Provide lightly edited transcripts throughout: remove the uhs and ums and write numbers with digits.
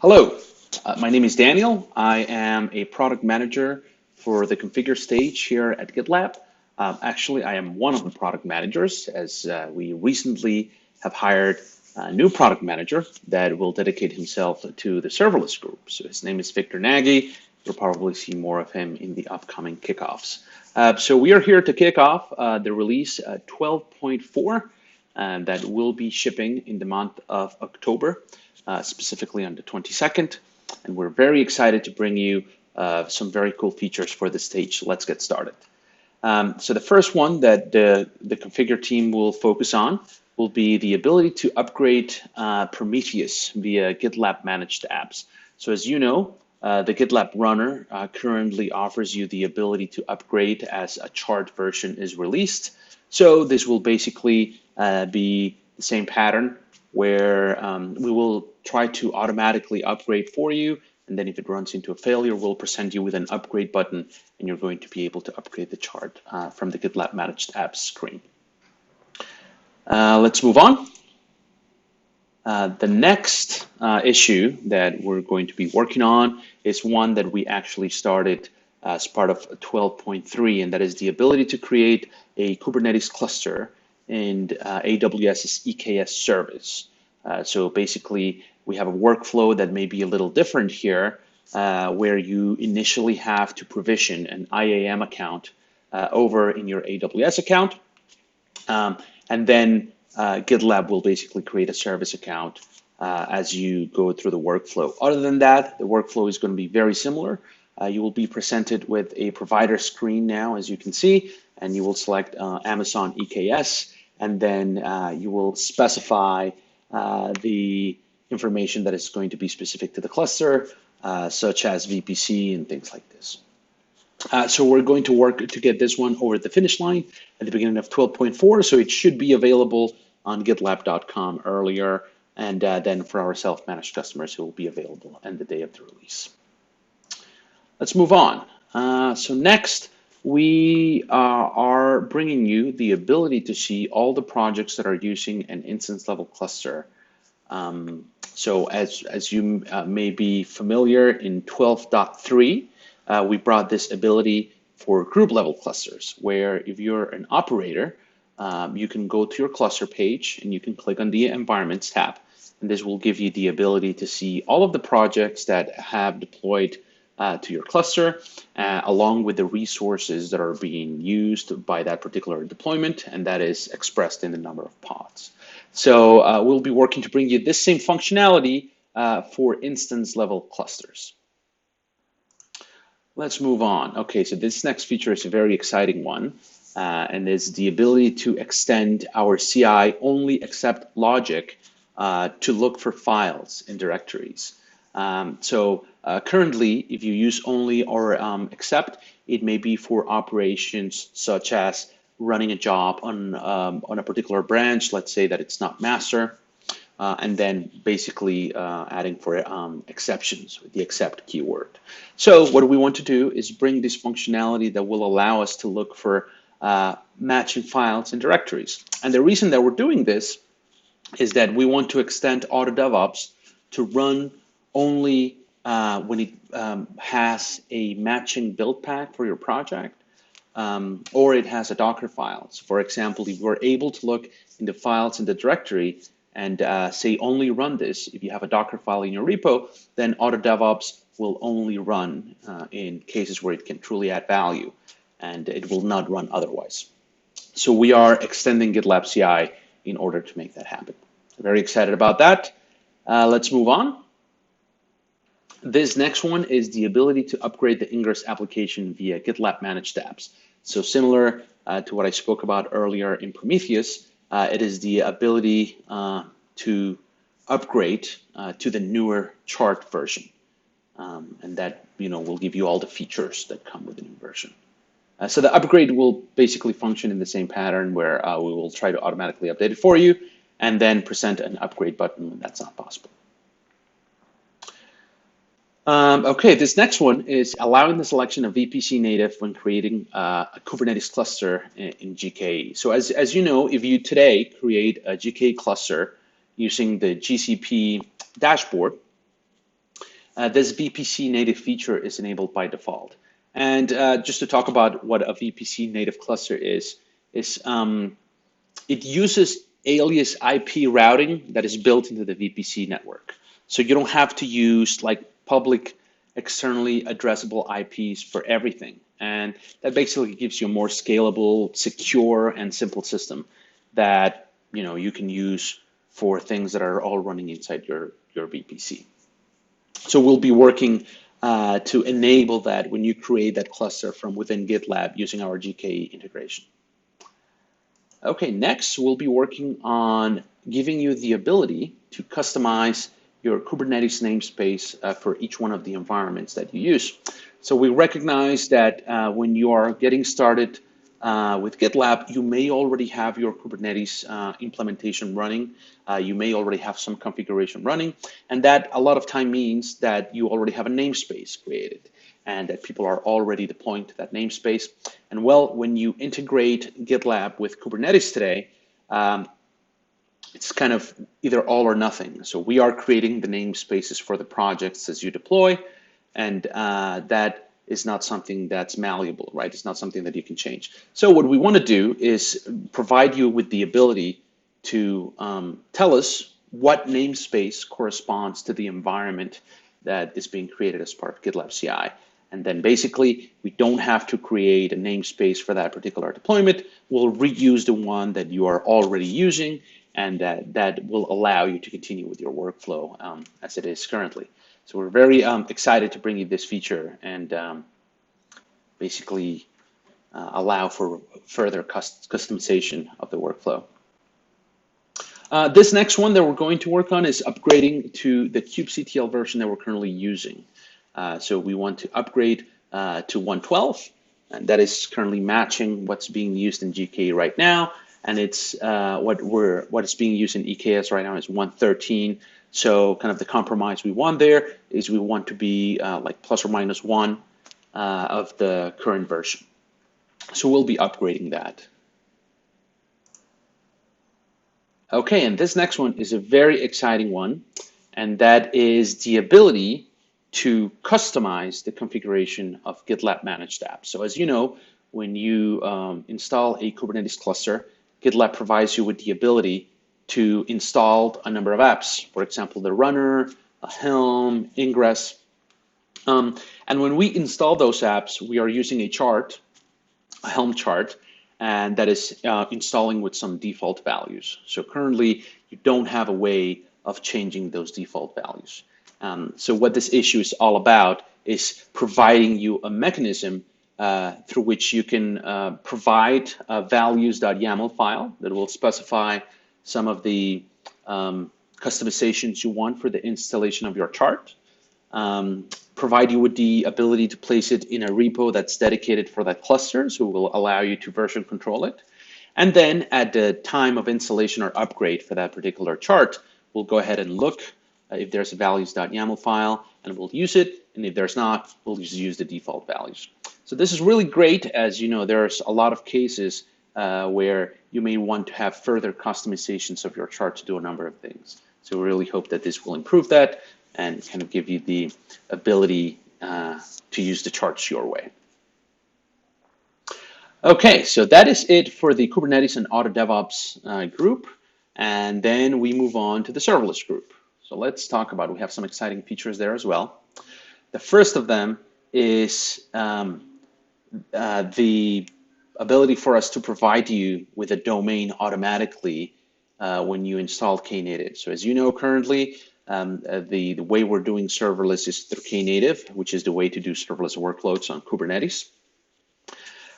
Hello, my name is Daniel. I am a product manager for the configure stage here at GitLab. Actually, I am one of the product managers as we recently have hired a new product manager that will dedicate himself to the serverless group. So his name is Victor Nagy. You'll probably see more of him in the upcoming kickoffs. So we are here to kick off the release 12.4 that will be shipping in the month of October. Specifically on the 22nd, and we're very excited to bring you some very cool features for this stage. So let's get started. So the first one that the configure team will focus on will be the ability to upgrade Prometheus via GitLab managed apps. So as you know, the GitLab runner currently offers you the ability to upgrade as a chart version is released. So this will basically be the same pattern where we will try to automatically upgrade for you. And then if it runs into a failure, we'll present you with an upgrade button, and you're going to be able to upgrade the chart from the GitLab Managed Apps screen. Let's move on. The next issue that we're going to be working on is one that we actually started as part of 12.3, and that is the ability to create a Kubernetes cluster in AWS's EKS service. So basically, we have a workflow that may be a little different here, where you initially have to provision an IAM account over in your AWS account. And then GitLab will basically create a service account as you go through the workflow. Other than that, the workflow is going to be very similar. You will be presented with a provider screen now, as you can see, and you will select Amazon EKS, and then you will specify the information that is going to be specific to the cluster, such as VPC and things like this. So we're going to work to get this one over the finish line at the beginning of 12.4, so it should be available on gitlab.com earlier, and then for our self-managed customers, it will be available on the day of the release. Let's move on. So next, we are bringing you the ability to see all the projects that are using an instance level cluster. So as you may be familiar, in 12.3, we brought this ability for group level clusters, where if you're an operator, you can go to your cluster page and you can click on the Environments tab. And this will give you the ability to see all of the projects that have deployed to your cluster, along with the resources that are being used by that particular deployment, and that is expressed in the number of pods. So we'll be working to bring you this same functionality for instance level clusters. Let's move on. Okay, so this next feature is a very exciting one, and is the ability to extend our CI only accept logic to look for files in directories. Currently, if you use only or accept, it may be for operations such as running a job on a particular branch. Let's say that it's not master, and then basically adding for exceptions with the accept keyword. So what we want to do is bring this functionality that will allow us to look for matching files in directories. And the reason that we're doing this is that we want to extend Auto DevOps to run only when it has a matching build pack for your project, or it has a Docker file. So for example, if we're able to look in the files in the directory and say only run this, if you have a Docker file in your repo, then Auto DevOps will only run in cases where it can truly add value, and it will not run otherwise. So we are extending GitLab CI in order to make that happen. Very excited about that. Let's move on. This next one is the ability to upgrade the ingress application via GitLab managed apps. So similar to what I spoke about earlier in Prometheus, it is the ability to upgrade to the newer chart version, and that will give you all the features that come with the new version. So the upgrade will basically function in the same pattern, where we will try to automatically update it for you, and then present an upgrade button when that's not possible. Okay, this next one is allowing the selection of VPC Native when creating a Kubernetes cluster in GKE. So as you know, if you today create a GKE cluster using the GCP dashboard, this VPC native feature is enabled by default. And just to talk about what a VPC native cluster is it uses alias IP routing that is built into the VPC network. So you don't have to use like public externally addressable IPs for everything. And that basically gives you a more scalable, secure, and simple system that you can use for things that are all running inside your VPC. So we'll be working to enable that when you create that cluster from within GitLab using our GKE integration. Okay, next we'll be working on giving you the ability to customize your Kubernetes namespace for each one of the environments that you use. So we recognize that when you are getting started with GitLab, you may already have your Kubernetes implementation running. You may already have some configuration running, and that a lot of time means that you already have a namespace created and that people are already deploying to that namespace. And well, when you integrate GitLab with Kubernetes today, it's kind of either all or nothing. So we are creating the namespaces for the projects as you deploy, and that is not something that's malleable, right? It's not something that you can change. So what we want to do is provide you with the ability to tell us what namespace corresponds to the environment that is being created as part of GitLab CI. And then basically, we don't have to create a namespace for that particular deployment. We'll reuse the one that you are already using, and that will allow you to continue with your workflow as it is currently. So we're very excited to bring you this feature and basically allow for further customization of the workflow. This next one that we're going to work on is upgrading to the kubectl version that we're currently using. So we want to upgrade to 112, and that is currently matching what's being used in GKE right now. And it's what is being used in EKS right now is 113. So kind of the compromise we want there is we want to be like plus or minus 1 of the current version. So we'll be upgrading that. Okay, and this next one is a very exciting one, and that is the ability to customize the configuration of GitLab managed apps. So as you know, when you install a Kubernetes cluster, GitLab provides you with the ability to install a number of apps. For example, the runner, a Helm, ingress. And when we install those apps, we are using a chart, a Helm chart, and that is installing with some default values. So currently, you don't have a way of changing those default values. So what this issue is all about is providing you a mechanism through which you can provide a values.yaml file that will specify some of the customizations you want for the installation of your chart, provide you with the ability to place it in a repo that's dedicated for that cluster, so it will allow you to version control it. And then at the time of installation or upgrade for that particular chart, we'll go ahead and look if there's a values.yaml file, and we'll use it. And if there's not, we'll just use the default values. So this is really great. As you know, there's a lot of cases where you may want to have further customizations of your chart to do a number of things. So we really hope that this will improve that and kind of give you the ability to use the charts your way. Okay, so that is it for the Kubernetes and Auto DevOps group. And then we move on to the serverless group. So let's talk about it. We have some exciting features there as well. The first of them is the ability for us to provide you with a domain automatically when you install Knative. So as you know, currently, the way we're doing serverless is through Knative, which is the way to do serverless workloads on Kubernetes.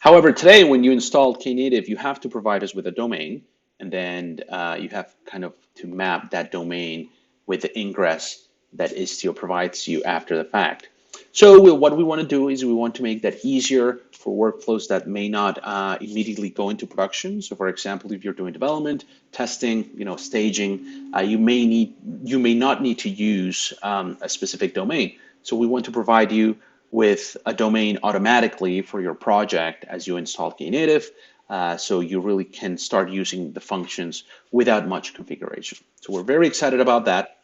However, today, when you install Knative, you have to provide us with a domain, and then you have kind of to map that domain with the ingress that Istio provides you after the fact. So what we want to do is we want to make that easier for workflows that may not immediately go into production. So for example, if you're doing development, testing, staging, you may not need to use a specific domain. So we want to provide you with a domain automatically for your project as you install Knative, so you really can start using the functions without much configuration. So we're very excited about that.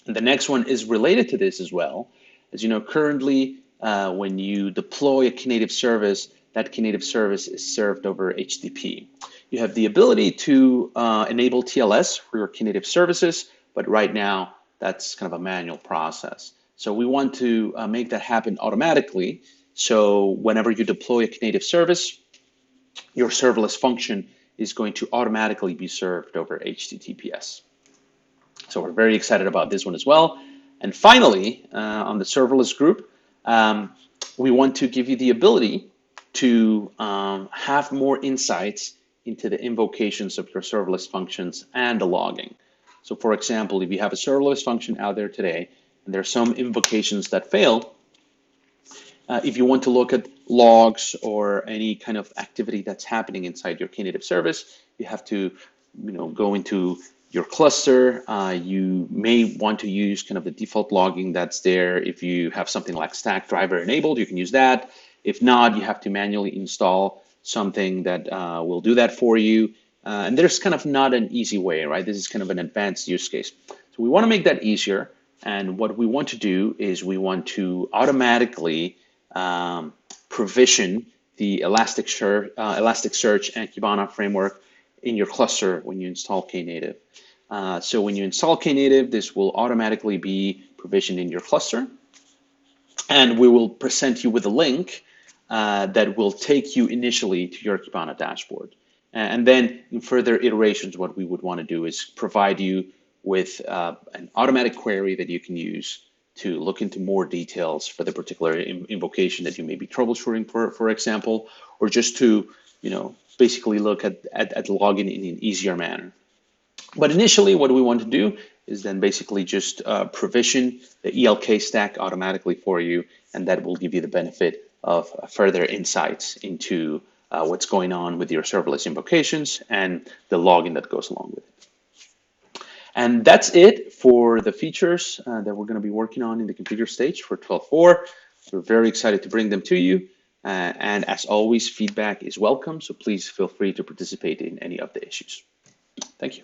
And the next one is related to this as well. As you know, currently, when you deploy a Knative service, that Knative service is served over HTTP. You have the ability to enable TLS for your Knative services, but right now, that's kind of a manual process. So we want to make that happen automatically. So whenever you deploy a Knative service, your serverless function is going to automatically be served over HTTPS. So we're very excited about this one as well. And finally, on the serverless group, we want to give you the ability to have more insights into the invocations of your serverless functions and the logging. So for example, if you have a serverless function out there today, and there are some invocations that fail, if you want to look at logs or any kind of activity that's happening inside your Knative service, you have to go into your cluster. You may want to use kind of the default logging that's there. If you have something like Stackdriver enabled, you can use that. If not, you have to manually install something that will do that for you. And there's kind of not an easy way, right? This is kind of an advanced use case. So we want to make that easier. And what we want to do is we want to automatically provision the Elasticsearch and Kibana framework in your cluster when you install Knative. So when you install Knative, this will automatically be provisioned in your cluster. And we will present you with a link that will take you initially to your Kibana dashboard. And then in further iterations, what we would want to do is provide you with an automatic query that you can use to look into more details for the particular invocation that you may be troubleshooting, for example, or just to basically look at login in an easier manner. But initially, what we want to do is then basically just provision the ELK stack automatically for you, and that will give you the benefit of further insights into what's going on with your serverless invocations and the logging that goes along with it. And that's it for the features that we're going to be working on in the configure stage for 12.4. We're very excited to bring them to you. And as always, feedback is welcome, so please feel free to participate in any of the issues. Thank you.